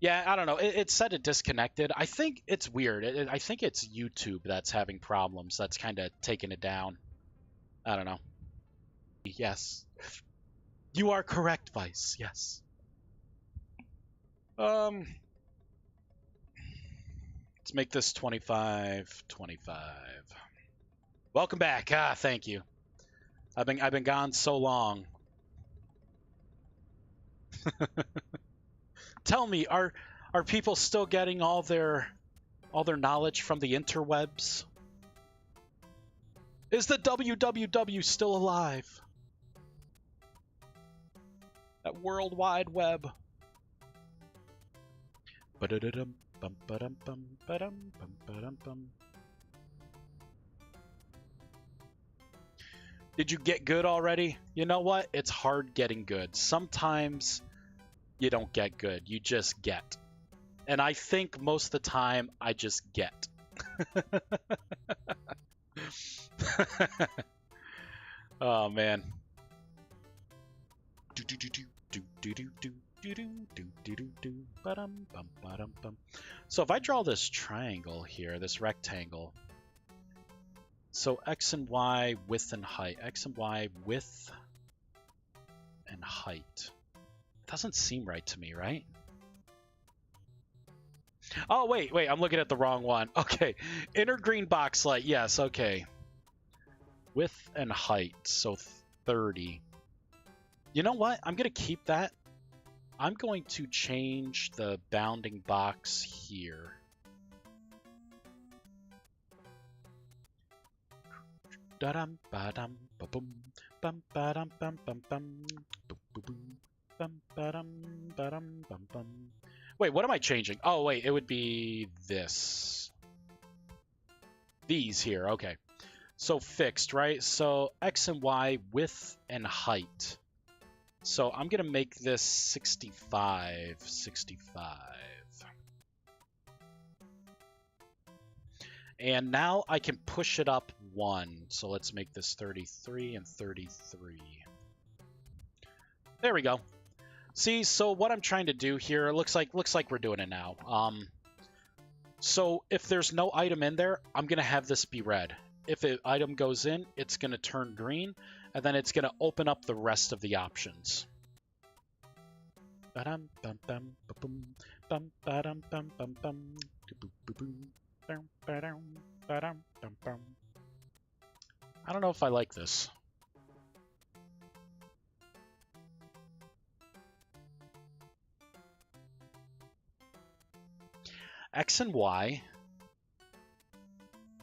Yeah, I don't know. It said it disconnected. I think it's weird. I think it's YouTube that's having problems. That's kind of taking it down. I don't know. Yes. You are correct, Vice. Yes. Um, let's make this 25, 25. Welcome back. Ah, thank you. I've been gone so long. Tell me, are people still getting all their knowledge from the interwebs? Is the WWW still alive? That World Wide Web. Ba-da-da-dum, bum, ba-dum, bum, ba-dum, bum, ba-dum, bum. Did you get good already? You know what? It's hard getting good. Sometimes you don't get good. You just get. And I think most of the time I just get. Oh man. So if I draw this triangle here, this rectangle, so x and y width and height, x and y width and height. Doesn't seem right to me, right? Oh, wait, I'm looking at the wrong one. Okay, inner green box light, yes, okay. Width and height, so 30. You know what? I'm going to keep that. I'm going to change the bounding box here. Da-dum, ba-dum, ba-boom, bum, ba-dum, bum, bum, bum, boom, bum, ba-dum, ba-dum, bum, bum. Wait, what am I changing? Oh, wait, it would be this. These here, okay. So fixed, right? So x and y, width and height. So I'm going to make this 65. And now I can push it up 1. So let's make this 33 and 33. There we go. See, so what I'm trying to do here, looks like we're doing it now. So if there's no item in there, I'm going to have this be red. If an item goes in, it's going to turn green, and then it's going to open up the rest of the options. I don't know if I like this. X and Y,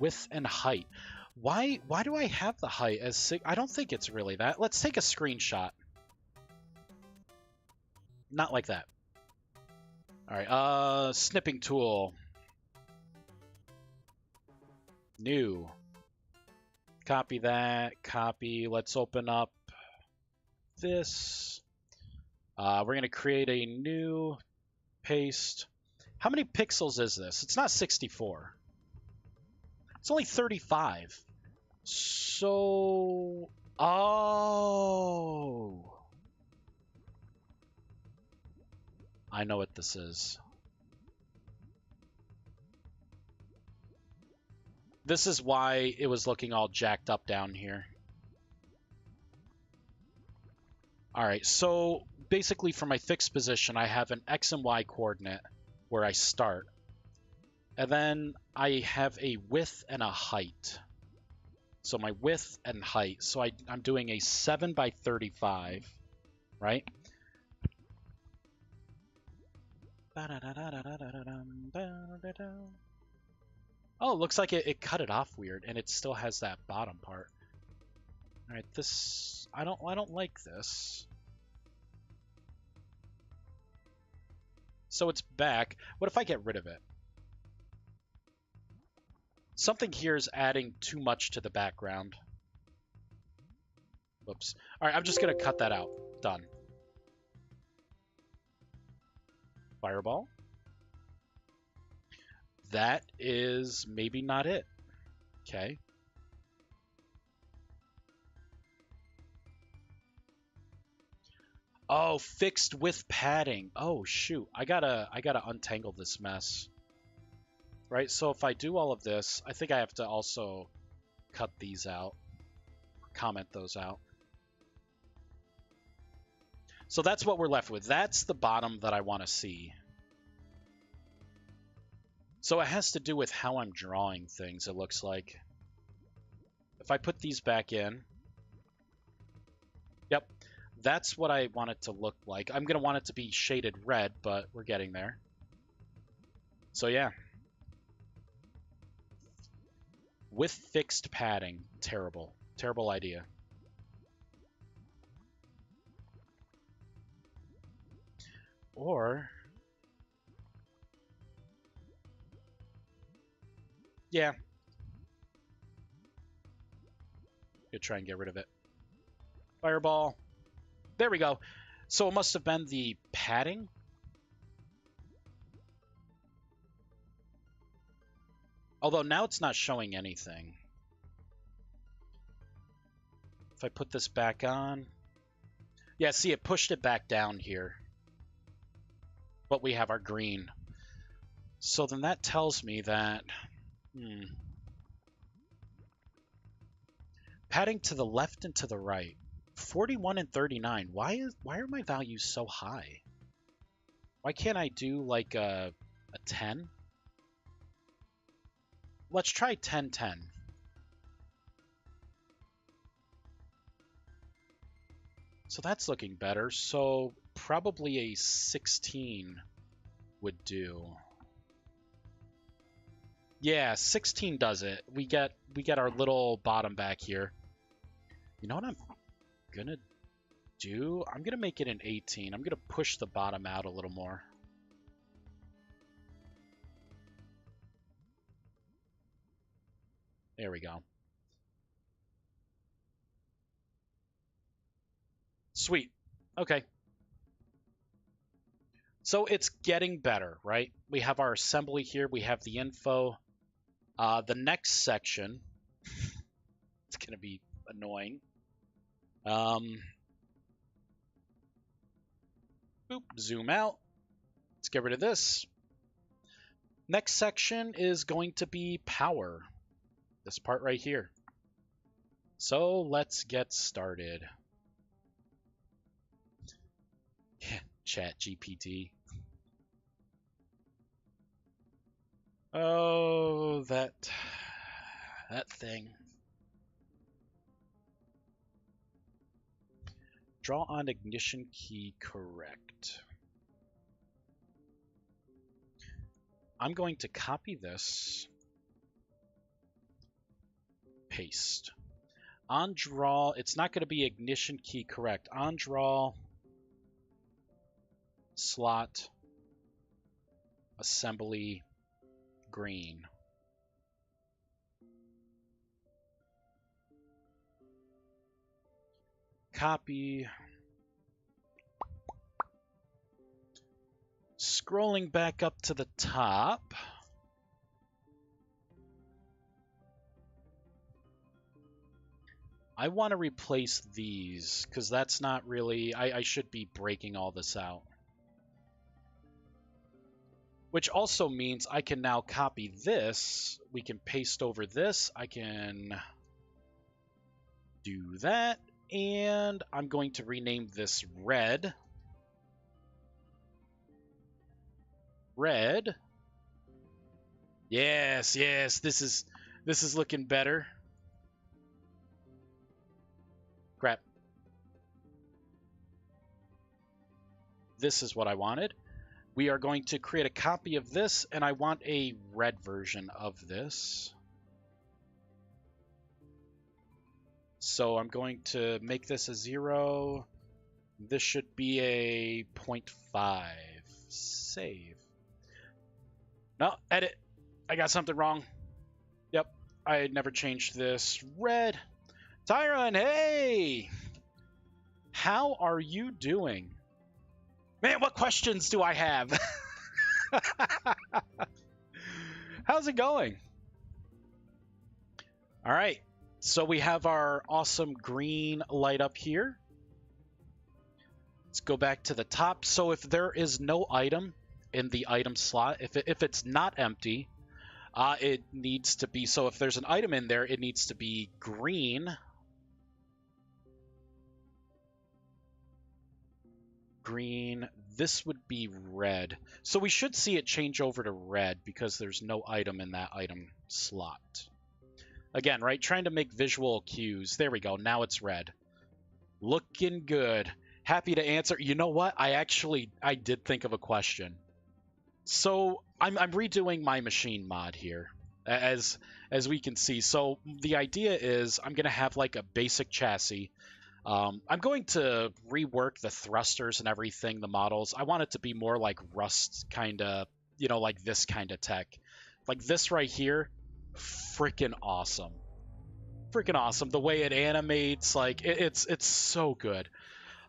width and height. Why do I have the height as 6? I don't think it's really that. Let's take a screenshot. Not like that. All right, snipping tool. New. Copy that, copy. Let's open up this. We're going to create a new paste. How many pixels is this? It's not 64. It's only 35. So, oh. I know what this is. This is why it was looking all jacked up down here. All right, so basically for my fixed position, I have an X and Y coordinate where I start. And then I have a width and a height. So my width and height. So I'm doing a 7 by 35, right? Oh, it looks like it cut it off weird, and it still has that bottom part. All right, this I don't like this. So it's back. What if I get rid of it? Something here is adding too much to the background. Whoops. All right, I'm just gonna cut that out. Done. Fireball. That is maybe not it. Okay. Oh, fixed with padding. Oh, shoot. I gotta untangle this mess. Right, so if I do all of this, I think I have to also cut these out, comment those out. So that's what we're left with. That's the bottom that I want to see. So it has to do with how I'm drawing things, it looks like. If I put these back in, yep, that's what I want it to look like. I'm going to want it to be shaded red, but we're getting there. So yeah. With fixed padding, terrible. Terrible idea. Or, yeah. Gonna try and get rid of it. Fireball. There we go. So it must have been the padding. Although now it's not showing anything. If I put this back on. Yeah, see, it pushed it back down here. But we have our green. So then that tells me that... Padding to the left and to the right. 41 and 39. Why are my values so high? Why can't I do like a 10? Let's try 10-10. So that's looking better. So probably a 16 would do. Yeah, 16 does it. We get our little bottom back here. You know what I'm gonna do? I'm gonna make it an 18. I'm gonna push the bottom out a little more. There we go. Sweet. Okay. So it's getting better, right? We have our assembly here. We have the info. The next section, it's going to be annoying. Boop, zoom out. Let's get rid of this. Next section is going to be power. This part right here. So let's get started. Chat GPT. Oh, that thing. Draw on ignition key correct. I'm going to copy this. Paste. On draw, it's not going to be ignition key correct. On draw, slot, assembly, green. Copy. Scrolling back up to the top. I want to replace these because that's not really... I should be breaking all this out. Which also means I can now copy this. We can paste over this. I can do that. And I'm going to rename this red. Red. Yes, this is looking better. Crap. This is what I wanted. We are going to create a copy of this, and I want a red version of this. So I'm going to make this a 0. This should be a 0.5. Save. No, edit. I got something wrong. Yep, I had never changed this. Red. Tyron, hey! How are you doing? Man, what questions do I have? How's it going? All right, so we have our awesome green light up here. Let's go back to the top. So if there is no item in the item slot, if it's not empty, it needs to be, so if there's an item in there, it needs to be green. Green. This would be red. So we should see it change over to red because there's no item in that item slot. Again, right? Trying to make visual cues. There we go. Now it's red. Looking good. Happy to answer. You know what? I did think of a question. So I'm redoing my machine mod here, as we can see. So the idea is I'm gonna have like a basic chassis. I'm going to rework the thrusters and everything, the models. I want it to be more like Rust kind of, like this kind of tech. Like this right here, freaking awesome. Freaking awesome. The way it animates, like it's so good.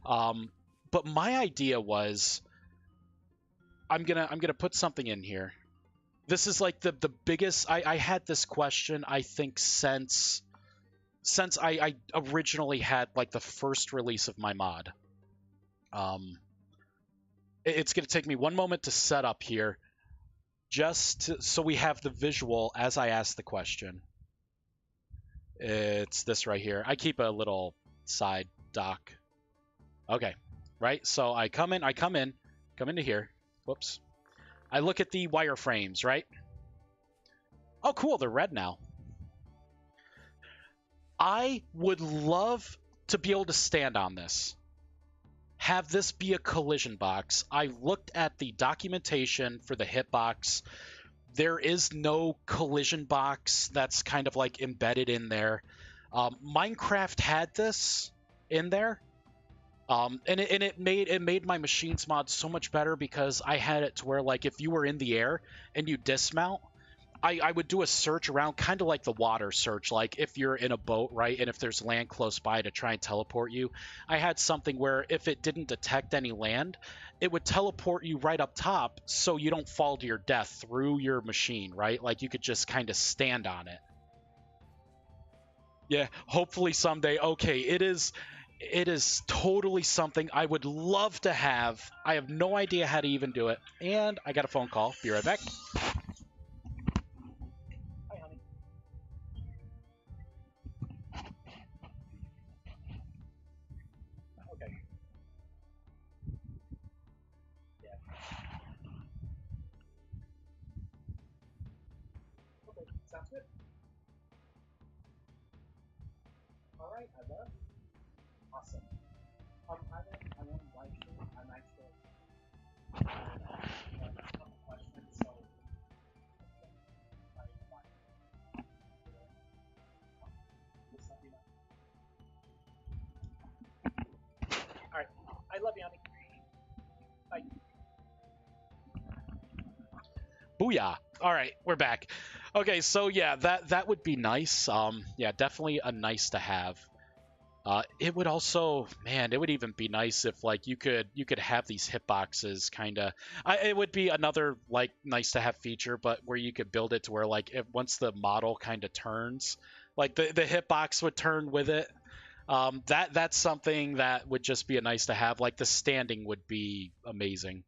But my idea was I'm gonna put something in here. This is like the biggest. I had this question I think since I originally had like the first release of my mod. It's gonna take me one moment to set up here, so we have the visual as I ask the question. It's this right here. I keep a little side doc. Okay, right. So I come into here. Whoops. I look at the wireframes, right? Oh, cool. They're red now. I would love to be able to stand on this. Have this be a collision box. I looked at the documentation for the hitbox. There is no collision box that's kind of like embedded in there. Minecraft had this in there. And it made my machines mod so much better because I had it to where like if you were in the air and you dismount, I would do a search around, kind of like the water search, like if you're in a boat, right, and if there's land close by to try and teleport you. I had something where if it didn't detect any land, it would teleport you right up top so you don't fall to your death through your machine, right? Like you could just kind of stand on it. Yeah, hopefully someday. Okay, it is totally something I would love to have. I have no idea how to even do it. And I got a phone call. Be right back. Hi, honey. Okay. Yeah. Okay, sounds good. All right, I love. Awesome. I'm writing. I'm actually. A couple questions, so. All right. I love you, honey. Bye. Booyah. All right, we're back. Okay, so yeah, that would be nice. Yeah, definitely a nice to have. It would also, man, it would even be nice if like you could have these hitboxes kind of. It would be another like nice to have feature, but where you could build it to where like if once the model kind of turns, like the hitbox would turn with it. That's something that would just be a nice to have. Like the standing would be amazing.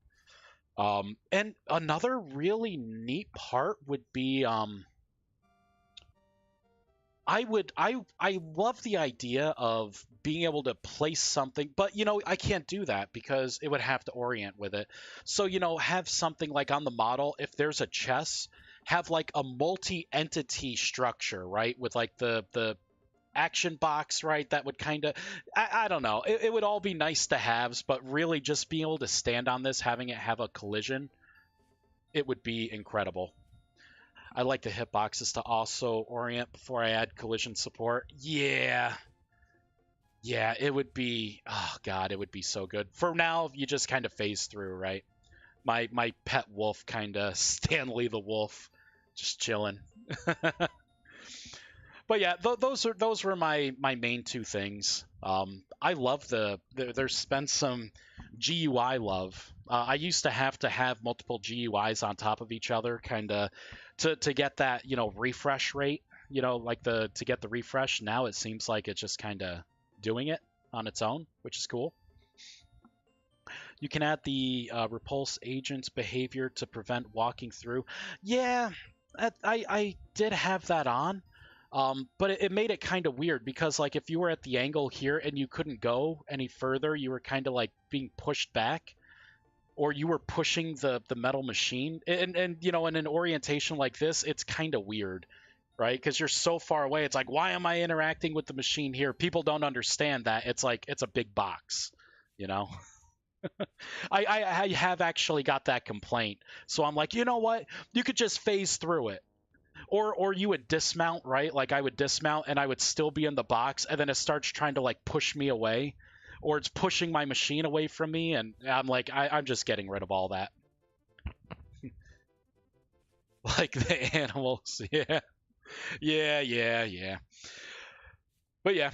And another really neat part would be I love the idea of being able to place something, but I can't do that because it would have to orient with it. So, have something like on the model, if there's a chest, have like a multi-entity structure, right? With like the action box, right? That would kind of, I don't know. It would all be nice to haves, but really just being able to stand on this, having it have a collision, it would be incredible. I like the hitboxes to also orient before I add collision support. Yeah. Yeah, it would be, oh God, it would be so good. For now, you just kind of phase through, right? My pet wolf kind of Stanley the wolf, just chilling. But yeah, those were my main two things. I love there's been some GUI love. I used to have multiple GUIs on top of each other, kind of to get that refresh rate. Like to get the refresh. Now it seems like it's just kind of doing it on its own, which is cool. You can add the repulse agent's behavior to prevent walking through. Yeah, I did have that on, but it made it kind of weird because like if you were at the angle here and you couldn't go any further, you were kind of like being pushed back, or you were pushing the metal machine. And you know, in an orientation like this, it's kind of weird, right? Because you're so far away. It's like, why am I interacting with the machine here? People don't understand that. It's like it's a big box, you know. I have actually got that complaint. So I'm like, you know what? You could just phase through it. Or you would dismount, right? Like I would dismount and I would still be in the box, and then it starts trying to like push me away, or it's pushing my machine away from me, and I'm like, I'm just getting rid of all that. Like the animals, yeah. Yeah. But yeah,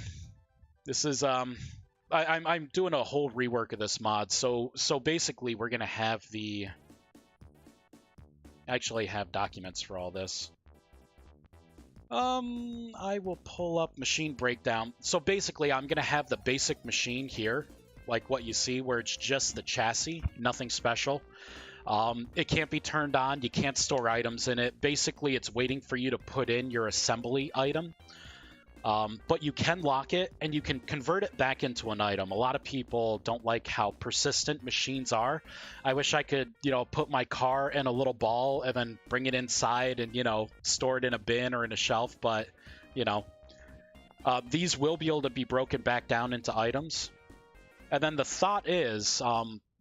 this is I'm doing a whole rework of this mod. So basically we're gonna have the actually have documents for all this. I will pull up machine breakdown. So basically I'm gonna have the basic machine here, like what you see, where it's just the chassis, nothing special. It can't be turned on. You can't store items in it. Basically, it's waiting for you to put in your assembly item. But you can lock it, and you can convert it back into an item. A lot of people don't like how persistent machines are. I wish I could, you know, put my car in a little ball and then bring it inside and, you know, store it in a bin or in a shelf. But, you know, these will be able to be broken back down into items. And then the thought is,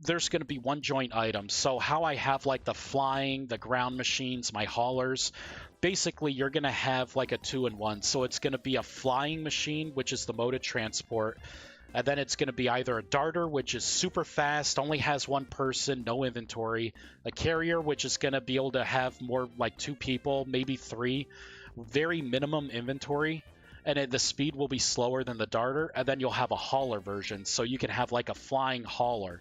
there's going to be one joint item. So how I have like the flying, the ground machines, my haulers, basically you're going to have like a 2-in-1. So it's going to be a flying machine, which is the mode of transport. And then it's going to be either a darter, which is super fast, only has one person, no inventory. A carrier, which is going to be able to have more like 2 people, maybe 3, very minimum inventory. And the speed will be slower than the darter. And then you'll have a hauler version. So you can have like a flying hauler.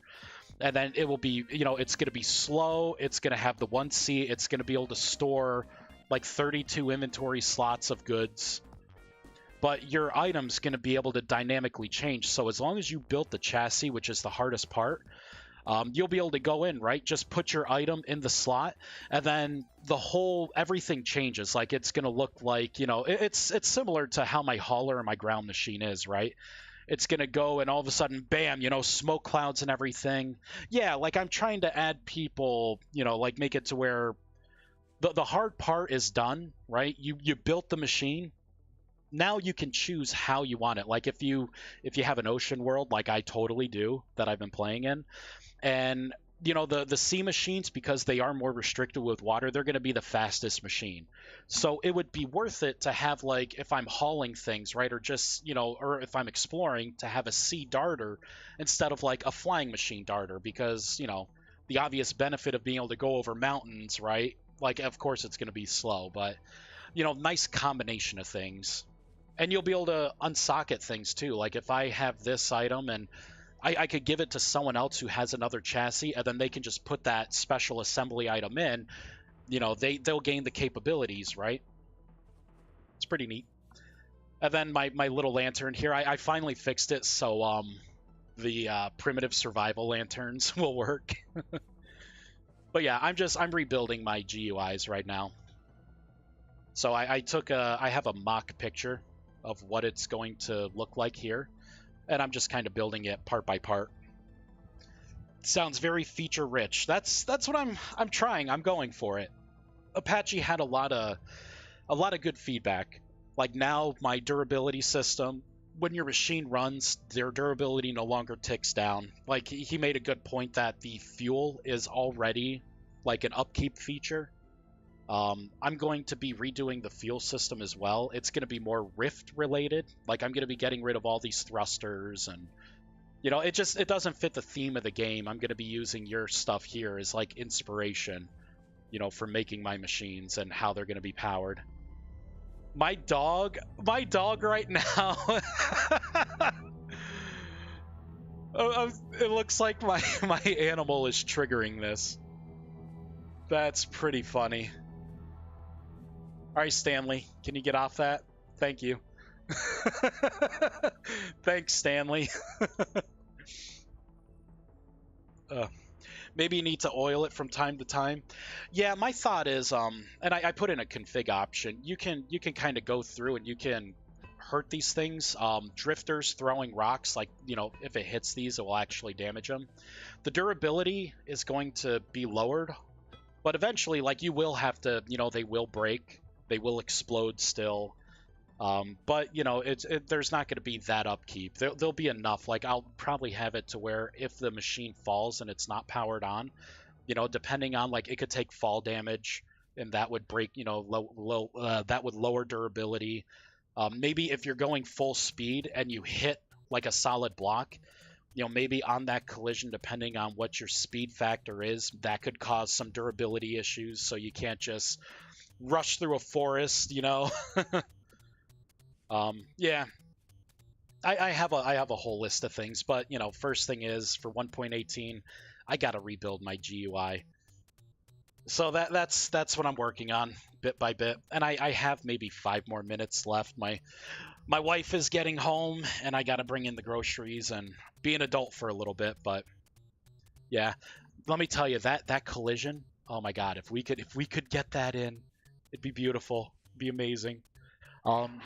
And then it will be, you know, it's going to be slow. It's going to have the 1 seat. It's going to be able to store like 32 inventory slots of goods. But your item's going to be able to dynamically change. So as long as you built the chassis, which is the hardest part, you'll be able to go in, right? Just put your item in the slot, and then everything changes. Like it's going to look like, you know, it's similar to how my hauler and my ground machine is, right? It's going to go and all of a sudden, bam, you know, smoke clouds and everything. Yeah, like I'm trying to add people, you know, like make it to where the hard part is done, right? You built the machine. Now you can choose how you want it. Like if you have an ocean world, like I totally do, that I've been playing in, and you know the sea machines, because they are more restricted with water, they're going to be the fastest machine. So it would be worth it to have, like, if I'm hauling things, right, or just, you know, or if I'm exploring, to have a sea darter instead of like a flying machine darter, because, you know, the obvious benefit of being able to go over mountains, right? Like, of course it's going to be slow, but, you know, nice combination of things. And you'll be able to unsocket things too. Like if I have this item and I could give it to someone else who has another chassis, and then they can just put that special assembly item in. You know, they'll gain the capabilities, right? It's pretty neat. And then my little lantern here, I finally fixed it so the primitive survival lanterns will work. But yeah, I'm rebuilding my GUIs right now. So I have a mock picture of what it's going to look like here, and I'm just kind of building it part by part. It sounds very feature rich. That's what I'm trying. I'm going for it. Apache had a lot of good feedback. Like now my durability system, when your machine runs, their durability no longer ticks down. Like he made a good point that the fuel is already like an upkeep feature. I'm going to be redoing the fuel system as well. It's going to be more Rift related. Like I'm going to be getting rid of all these thrusters, and you know, it doesn't fit the theme of the game. I'm going to be using your stuff here as like inspiration, you know, for making my machines and how they're going to be powered. My dog right now. It looks like my animal is triggering this. That's pretty funny. All right, Stanley, can you get off that? Thank you. Thanks, Stanley. Uh, Maybe you need to oil it from time to time. Yeah, my thought is, and I put in a config option. You can kind of go through and you can hurt these things. Drifters throwing rocks, like if it hits these, it will actually damage them. The durability is going to be lowered, but eventually, like you will have to, they will break, they will explode still. But there's not going to be that upkeep. There'll be enough. Like I'll probably have it to where if the machine falls and it's not powered on, depending on like it could take fall damage, and that would break. That would lower durability. Maybe if you're going full speed and you hit like a solid block, maybe on that collision, depending on what your speed factor is, that could cause some durability issues. So you can't just rush through a forest. Yeah, I have a whole list of things, but first thing is for 1.18, I gotta rebuild my GUI. So that's what I'm working on bit by bit, and I have maybe 5 more minutes left. My wife is getting home, and I gotta bring in the groceries and be an adult for a little bit. But yeah, let me tell you that collision. Oh my God, if we could get that in, it'd be beautiful, it'd be amazing. Um,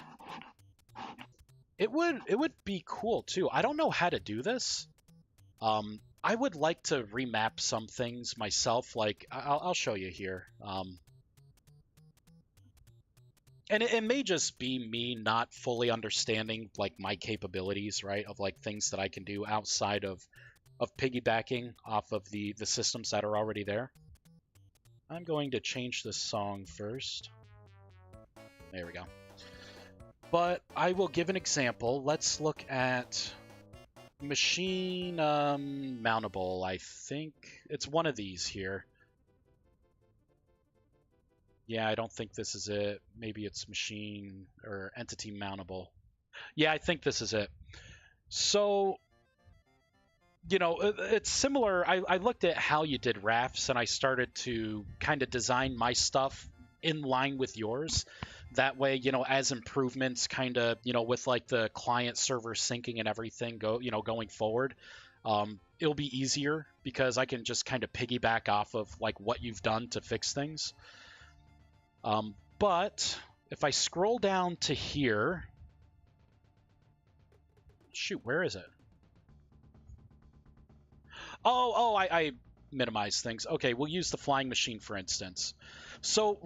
it would be cool too. I don't know how to do this. I would like to remap some things myself. Like I'll show you here. And it may just be me not fully understanding like my capabilities, right? Of like things that I can do outside of piggybacking off of the systems that are already there. I'm going to change this song first. There we go. But I will give an example. Let's look at machine mountable. I think it's one of these here. Yeah, I don't think this is it. Maybe it's machine or entity mountable. Yeah, I think this is it. So, it's similar. I looked at how you did rafts and I started to kind of design my stuff in line with yours. That way, as improvements kind of, with like the client server syncing and everything going forward, it'll be easier because I can just kind of piggyback off of like what you've done to fix things. But if I scroll down to here, shoot, where is it? Oh, I minimize things. Okay, we'll use the flying machine for instance. So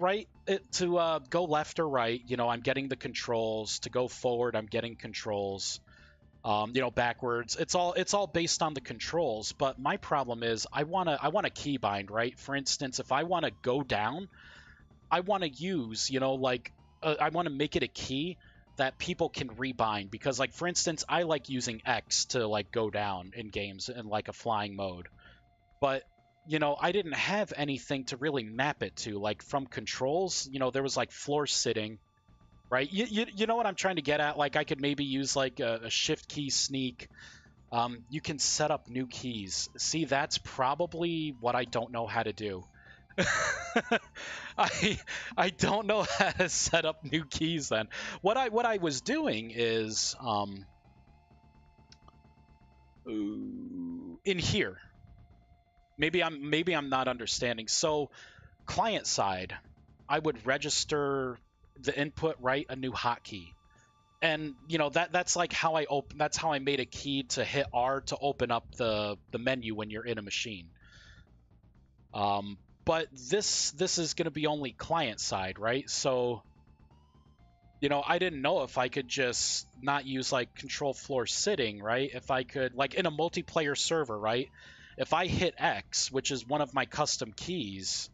to go left or right, I'm getting the controls. To go forward, I'm getting controls. Backwards. It's all based on the controls. But my problem is I wanna keybind, right? For instance, if I wanna go down, I wanna use I wanna make it a key that people can rebind, because like for instance, I like using X to like go down in games in like a flying mode. But I didn't have anything to really map it to. Like from controls, there was like floor sitting, right? You know what I'm trying to get at? Like I could maybe use like a shift key sneak. You can set up new keys. See, that's probably what I don't know how to do. I don't know how to set up new keys then. What I was doing is in here. Maybe I'm not understanding. So client side, I would register the input, right, a new hotkey. And that's like how that's how I made a key to hit R to open up the menu when you're in a machine. But this is going to be only client side, right? So I didn't know if I could just not use like control floor sitting, right? If I could, like in a multiplayer server, right? If I hit X, which is one of my custom keys,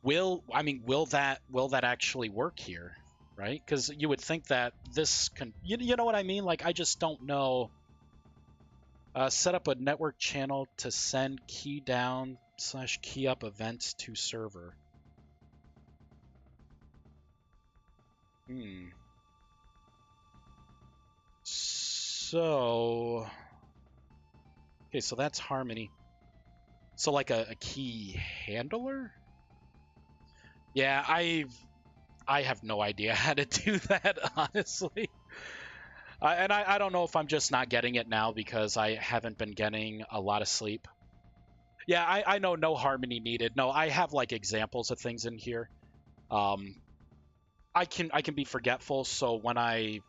will that actually work here, right? Because you would think that this can, you know what I mean? Like I just don't know. Set up a network channel to send key down / key up events to server. So okay, so that's Harmony. So like a key handler? Yeah, I have no idea how to do that, honestly. And I don't know if I'm just not getting it now because I haven't been getting a lot of sleep. Yeah, I know no harmony needed. No, I have like examples of things in here. Um, I can be forgetful, so when I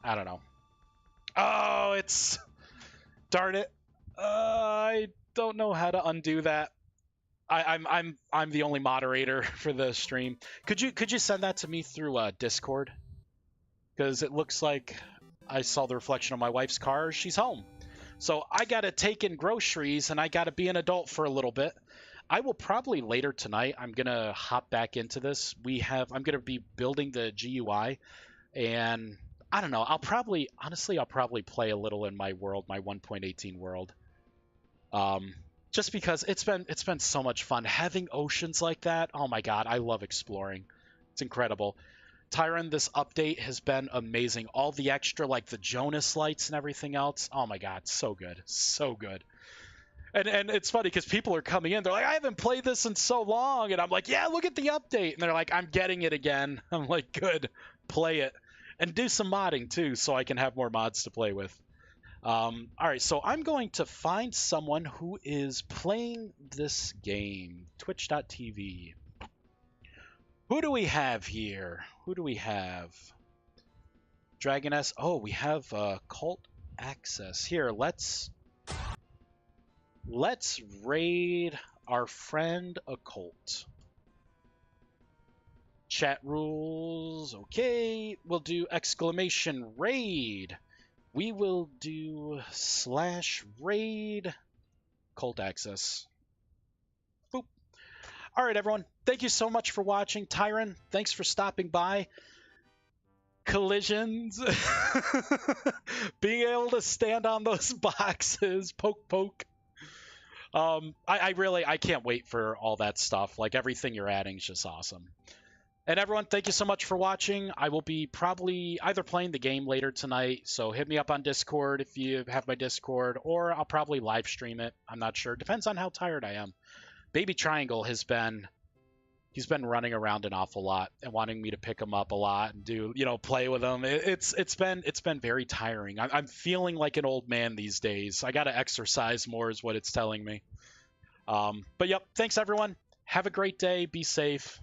don't know. Oh, it's darn it. I don't know how to undo that. I'm the only moderator for the stream. Could you send that to me through Discord? Because it looks like I saw the reflection of my wife's car. She's home. So I got to take in groceries and I got to be an adult for a little bit. I will probably later tonight, I'm going to hop back into this. I'm going to be building the GUI and I don't know. I'll probably play a little in my world, my 1.18 world. Um, just because it's been so much fun having oceans like that. Oh my God, I love exploring. It's incredible. Tyron, this update has been amazing. All the extra, like the Jonas lights and everything else. Oh my God, so good, so good. And it's funny because people are coming in. They're like, I haven't played this in so long, and I'm like, yeah, look at the update. And they're like, I'm getting it again. I'm like, good, play it, and do some modding too, so I can have more mods to play with. All right, so I'm going to find someone who is playing this game. Twitch.tv. Who do we have here? Who do we have? Dragon S. Oh, we have cult access here. Let's raid our friend Occult. Chat rules. Okay, we'll do exclamation raid. We will do /raid cult access. Boop. All right, everyone. Thank you so much for watching. Tyron, thanks for stopping by. Collisions. Being able to stand on those boxes. Poke, poke. I can't wait for all that stuff. Like everything you're adding is just awesome. And everyone, thank you so much for watching. I will be probably either playing the game later tonight, so hit me up on Discord if you have my Discord, or I'll probably live stream it. I'm not sure. Depends on how tired I am. Baby Triangle he's been running around an awful lot and wanting me to pick him up a lot and play with him. It's been very tiring. I'm feeling like an old man these days. I got to exercise more is what it's telling me. But yep, thanks everyone. Have a great day. Be safe.